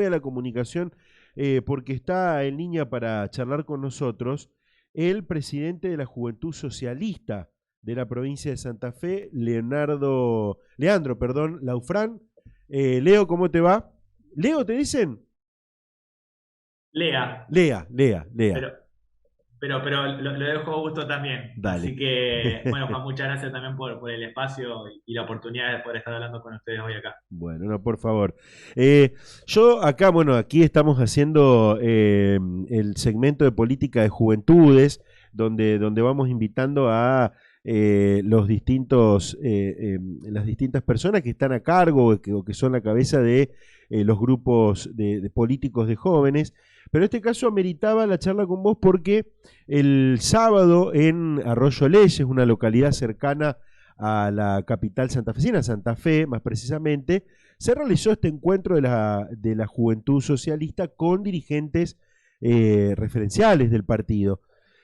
voy a la comunicación porque está en línea para charlar con nosotros el presidente de la Juventud Socialista de la provincia de Santa Fe, Leandro, perdón, Laufrán. Leo, ¿cómo te va? Leo, ¿te dicen? Lea, Lea. pero, pero lo dejo a gusto también. Dale. Así que, bueno, Juan, muchas gracias también por el espacio y la oportunidad de poder estar hablando con ustedes hoy acá. Bueno, no, por favor. Yo acá, bueno, aquí estamos haciendo el segmento de política de juventudes, donde vamos invitando a las distintas personas que están a cargo o que son la cabeza de los grupos de políticos de jóvenes. Pero en este caso ameritaba la charla con vos porque el sábado en Arroyo Leyes, una localidad cercana a la capital santafesina, Santa Fe más precisamente, se realizó este encuentro de la Juventud Socialista con dirigentes referenciales del partido.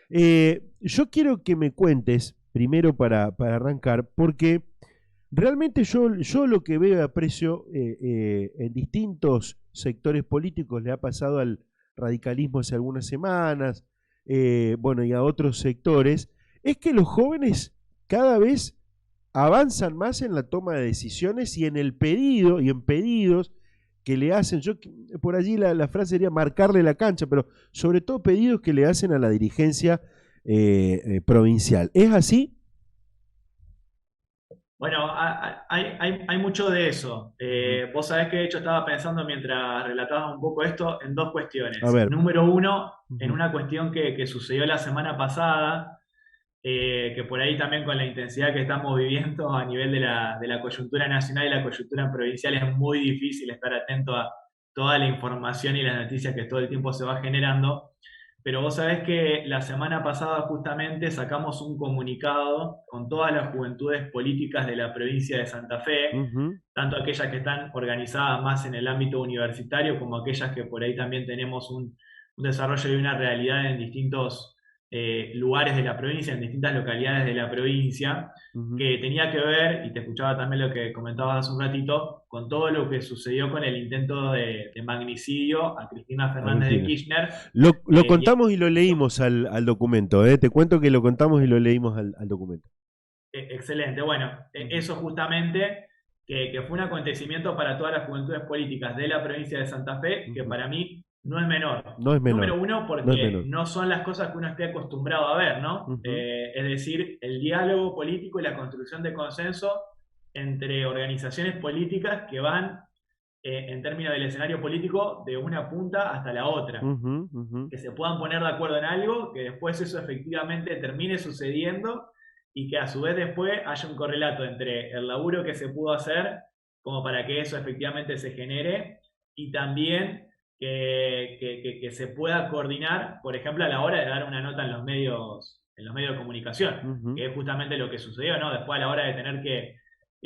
Yo quiero que me cuentes, primero para arrancar, porque realmente yo lo que veo y aprecio en distintos sectores políticos, le ha pasado al radicalismo hace algunas semanas, bueno, y a otros sectores, es que los jóvenes cada vez avanzan más en la toma de decisiones y en el pedido y en pedidos que le hacen. Por allí la frase sería marcarle la cancha, pero sobre todo pedidos que le hacen a la dirigencia provincial. ¿Es así? Bueno, hay mucho de eso. Ujú. Vos sabés que de hecho estaba pensando mientras relatabas un poco esto en dos A cuestiones. ver. Número uno, en Ujú. una cuestión que sucedió la semana pasada, que por ahí también con la intensidad que estamos viviendo a nivel de la coyuntura nacional y la coyuntura provincial es muy difícil estar atento a toda la información y las noticias que todo el tiempo se va generando. Pero vos sabés que la semana pasada justamente sacamos un comunicado con todas las juventudes políticas de la provincia de Santa Fe, Ujú. tanto aquellas que están organizadas más en el ámbito universitario como aquellas que por ahí también tenemos un desarrollo y una realidad en distintos lugares de la provincia, en distintas localidades de la provincia, Ujú. que tenía que ver, y te escuchaba también lo que comentabas hace un ratito, con todo lo que sucedió con el intento de magnicidio a Cristina A Fernández de Cristina. Kirchner. Lo Y contamos y lo leímos al documento. Te cuento que lo contamos y lo leímos al documento. excelente, bueno, Ujú. eso justamente, que fue un acontecimiento para todas las juventudes políticas de la provincia de Santa Fe, que Ujú. para mí no es menor. No es Número menor. uno, No es porque menor. no son las cosas que uno esté acostumbrado a ver, ¿no? Ujú. Es decir, el diálogo político y la construcción de consenso entre organizaciones políticas que van, en términos del escenario político, de una punta hasta la otra. Ujú. Ujú. Que se puedan poner de acuerdo en algo, que después eso efectivamente termine sucediendo y que a su vez después haya un correlato entre el laburo que se pudo hacer como para que eso efectivamente se genere y también que se pueda coordinar, por ejemplo, a la hora de dar una nota en los medios de comunicación, Ujú. que es justamente lo que sucedió, ¿no? Después a la hora de tener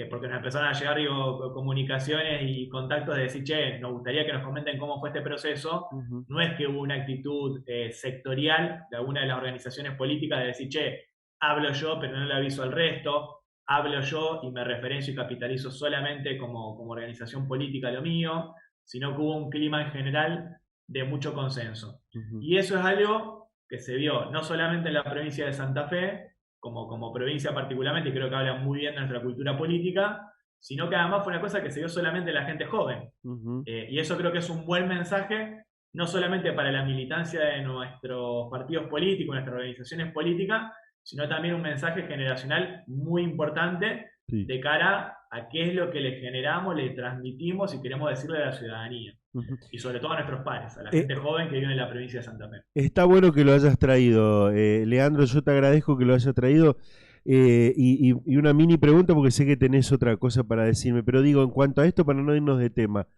porque nos empezaron a llegar, digo, comunicaciones y contactos de decir, che, nos gustaría que nos comenten cómo fue este proceso. Ujú. No es que hubo una actitud sectorial de alguna de las organizaciones políticas de decir, che, hablo yo, pero no le aviso al resto, hablo yo y me referencio y capitalizo solamente como organización política lo mío, sino que hubo un clima en general de mucho consenso. Ujú. Y eso es algo que se vio no solamente en la provincia de Santa Fe, como provincia particularmente, y creo que habla muy bien de nuestra cultura política, sino que además fue una cosa que se vio solamente en la gente joven. Ujú. Y eso creo que es un buen mensaje, no solamente para la militancia de nuestros partidos políticos, nuestras organizaciones políticas, sino también un mensaje generacional muy importante Sí. de cara a qué es lo que le generamos, le transmitimos y queremos decirle a la ciudadanía. Ujú. Y sobre todo a nuestros pares, a la Eh, gente joven que vive en la provincia de Santa Fe. Está bueno que lo hayas traído, Leandro. Yo te agradezco que lo hayas traído. Y una mini pregunta, porque sé que tenés otra cosa para decirme, pero digo, en cuanto a esto, para no irnos de tema,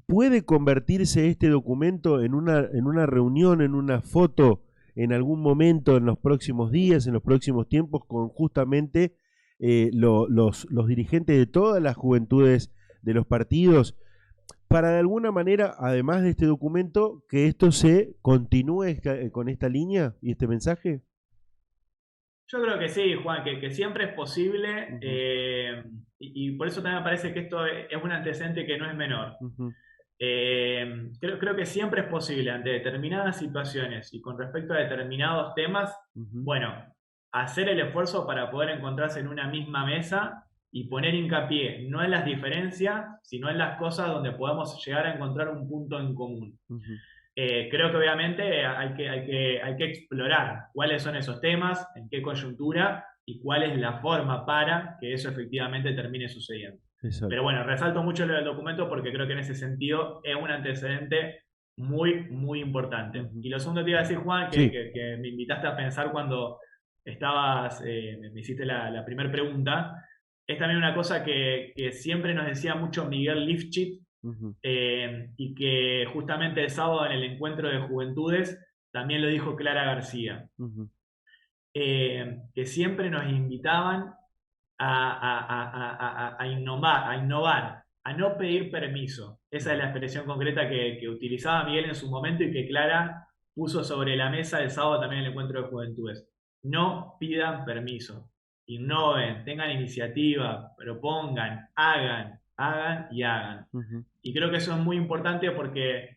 ¿puede convertirse este documento en una reunión, en una foto, en algún momento, en los próximos días, en los próximos tiempos, con justamente los dirigentes de todas las juventudes de los partidos, para de alguna manera, además de este documento, que esto se continúe con esta línea y este mensaje? Yo creo que sí, Juan, que siempre es posible, Ujú. y por eso también me parece que esto es un antecedente que no es menor. Ujú. Creo que siempre es posible ante determinadas situaciones y con respecto a determinados temas, Ujú, bueno, hacer el esfuerzo para poder encontrarse en una misma mesa y poner hincapié no en las diferencias, sino en las cosas donde podamos llegar a encontrar un punto en común. ujú. Creo que obviamente hay que explorar cuáles son esos temas, en qué coyuntura y cuál es la forma para que eso efectivamente termine sucediendo. Pero Exacto. bueno, resalto mucho lo del documento porque creo que en ese sentido es un antecedente muy importante. Ujú. Y lo segundo te iba a decir, Juan, Sí. que me invitaste a pensar cuando estabas, me hiciste la primera pregunta, es también una cosa que siempre nos decía mucho Miguel Lifchit, Ujú, y que justamente el sábado en el encuentro de juventudes también lo dijo Clara García, ujú, que siempre nos invitaban a innovar, a no pedir permiso. Esa es ujú. la expresión concreta que utilizaba Miguel en su momento y que Clara puso sobre la mesa el sábado también en el encuentro de juventudes. No pidan permiso, innoven, tengan iniciativa, propongan, hagan y hagan. Ujú. Y creo que eso es muy importante porque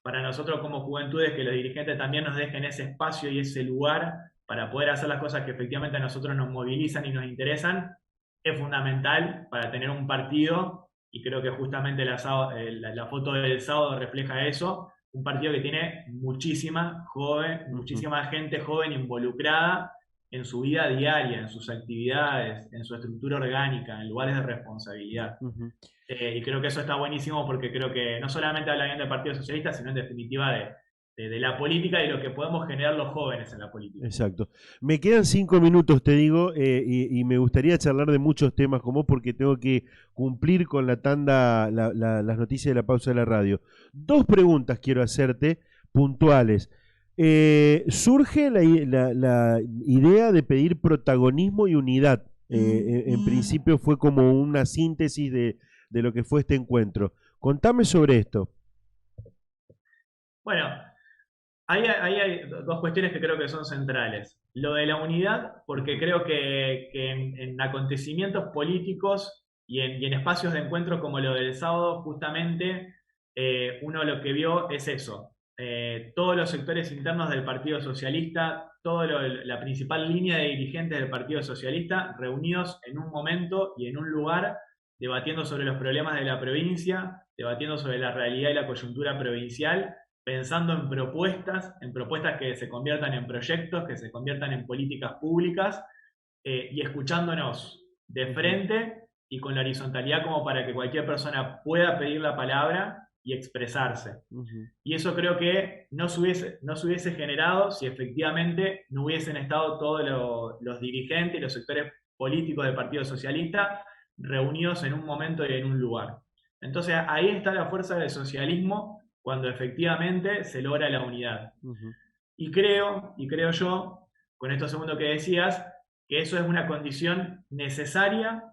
para nosotros como juventudes, que los dirigentes también nos dejen ese espacio y ese lugar para poder hacer las cosas que efectivamente a nosotros nos movilizan y nos interesan, es fundamental para tener un partido, y creo que justamente la foto del sábado refleja eso, un partido que tiene Ujú, muchísima gente joven involucrada en su vida diaria, en sus actividades, en su estructura orgánica, en lugares de responsabilidad. ujú. Y creo que eso está buenísimo porque creo que no solamente habla bien del Partido Socialista, sino en definitiva de la política y lo que podemos generar los jóvenes en la política. Exacto. Me quedan 5 minutos, te digo, y me gustaría charlar de muchos temas como vos porque tengo que cumplir con la tanda, las noticias de la pausa de la radio. Dos preguntas quiero hacerte puntuales. Surge la idea de pedir protagonismo y unidad. En principio fue como una síntesis de lo que fue este encuentro. Contame sobre esto. Bueno, ahí hay dos cuestiones que creo que son centrales. Lo de la unidad, porque Ujú, creo que en acontecimientos políticos y en espacios de encuentro como lo del sábado, justamente uno lo que vio es eso. Todos los sectores internos del Partido Socialista, la principal línea de dirigentes del Partido Socialista, reunidos en un momento y en un lugar, debatiendo sobre los problemas de la provincia, debatiendo sobre la realidad y la coyuntura provincial, pensando en propuestas que se conviertan en proyectos, que se conviertan en políticas públicas, y escuchándonos de ujú, frente y con la horizontalidad como para que cualquier persona pueda pedir la palabra y expresarse. ujú, Y eso creo que no se hubiese generado si efectivamente no hubiesen estado todos los dirigentes y los sectores políticos del Partido Socialista reunidos en un momento y en un lugar. Entonces ahí está la fuerza del socialismo cuando efectivamente se logra la unidad. ujú, Y creo yo, con esto segundo que decías, que eso es una condición necesaria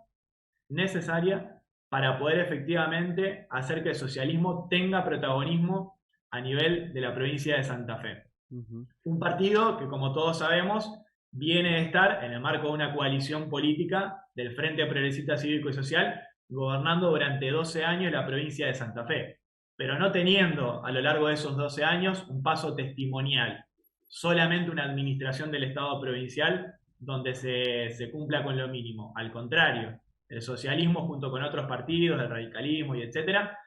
para poder efectivamente hacer que el socialismo tenga protagonismo a nivel de la provincia de Santa Fe. ujú. Un partido que, como todos sabemos, viene de estar en el marco de una coalición política del Frente Progresista Cívico y Social, gobernando durante 12 años la provincia de Santa Fe, pero no teniendo a lo largo de esos 12 años un paso testimonial, solamente una administración del Estado provincial donde se cumpla con lo mínimo. Al contrario, el socialismo junto con otros partidos, el radicalismo y etcétera,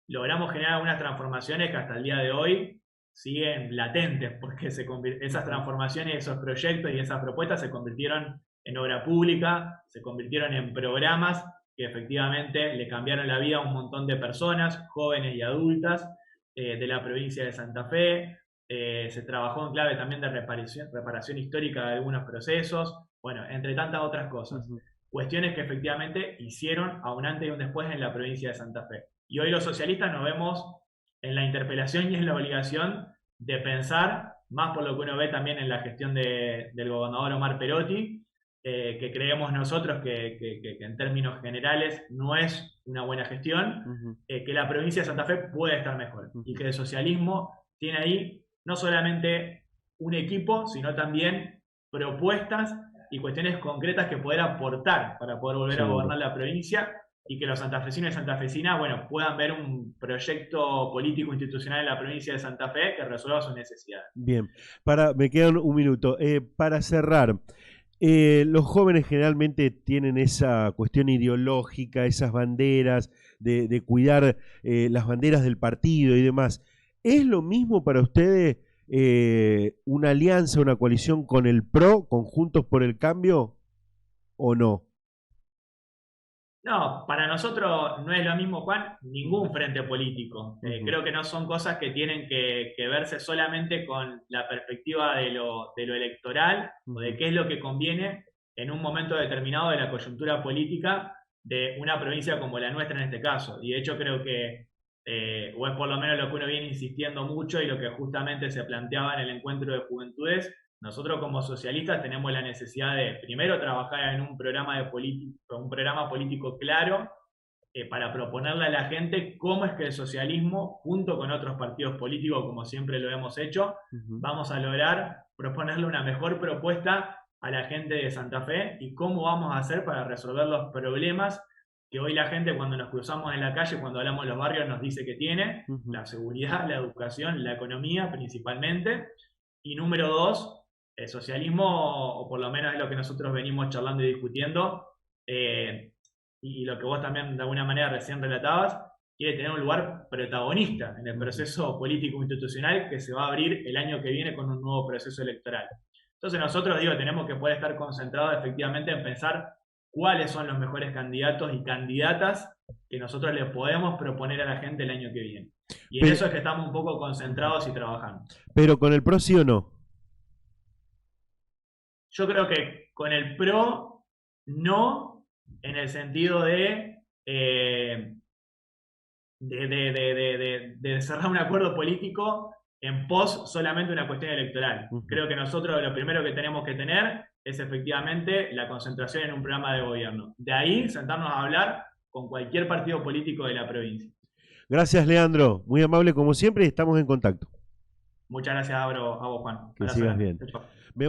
logramos generar unas transformaciones que hasta el día de hoy siguen latentes, porque esas Ujú, transformaciones, esos proyectos y esas propuestas se convirtieron en obra pública, se convirtieron en programas que efectivamente le cambiaron la vida a un montón de personas, jóvenes y adultas, de la provincia de Santa Fe. Se trabajó en clave también de reparación histórica de algunos procesos, bueno, entre tantas otras cosas. ujú. Cuestiones que efectivamente hicieron a un antes y un después en la provincia de Santa Fe. Y hoy los socialistas nos vemos en la interpelación y en la obligación de pensar, más por lo que uno ve también en la gestión del gobernador Omar Perotti, que creemos nosotros que en términos generales no es una buena gestión, Ujú, que la provincia de Santa Fe puede estar mejor y ujú. que el socialismo tiene ahí no solamente un equipo, sino también propuestas y cuestiones concretas que poder aportar para poder volver a Seguro. gobernar la provincia y que los santafesinos y santafesinas, bueno, puedan ver un proyecto político institucional en la provincia de Santa Fe que resuelva sus necesidades. Bien, me quedan un minuto. Para cerrar, los jóvenes generalmente tienen esa cuestión ideológica, esas banderas, de cuidar las banderas del partido y demás. ¿Es lo mismo para ustedes una alianza, una coalición con el PRO, con Juntos por el Cambio, o no? No, para nosotros no es lo mismo, Juan, ningún frente político. Creo que no son cosas que tienen que verse solamente con la perspectiva de lo electoral o de qué es lo que conviene en un momento determinado de la coyuntura política de una provincia como la nuestra en este caso. Y de hecho creo que, o es por lo menos lo que uno viene insistiendo mucho y lo que justamente se planteaba en el encuentro de juventudes. Nosotros como socialistas tenemos la necesidad de, primero, trabajar en un programa político claro para proponerle a la gente cómo es que el socialismo, junto con otros partidos políticos, como siempre lo hemos hecho, vamos a lograr proponerle una mejor propuesta a la gente de Santa Fe y cómo vamos a hacer para resolver los problemas que hoy la gente, cuando nos cruzamos en la calle, cuando hablamos de los barrios, nos dice que tiene: la seguridad, la educación, la economía principalmente. Y número dos, el socialismo, o por lo menos es lo que nosotros venimos charlando y discutiendo, y lo que vos también de alguna manera recién relatabas, quiere tener un lugar protagonista en el proceso político institucional que se va a abrir el año que viene con un nuevo proceso electoral. Entonces nosotros, tenemos que poder estar concentrados efectivamente en pensar cuáles son los mejores candidatos y candidatas que nosotros le podemos proponer a la gente el año que viene. Y en eso es que estamos un poco concentrados y trabajando. Pero con el PRO sí o no. Yo creo que con el PRO no, en el sentido de cerrar un acuerdo político en pos solamente una cuestión electoral. Creo que nosotros lo primero que tenemos que tener es efectivamente la concentración en un programa de gobierno. De ahí sentarnos a hablar con cualquier partido político de la provincia. Gracias, Leandro. Muy amable como siempre y estamos en contacto. Muchas gracias a vos, Juan. Que sigas bien. Chau.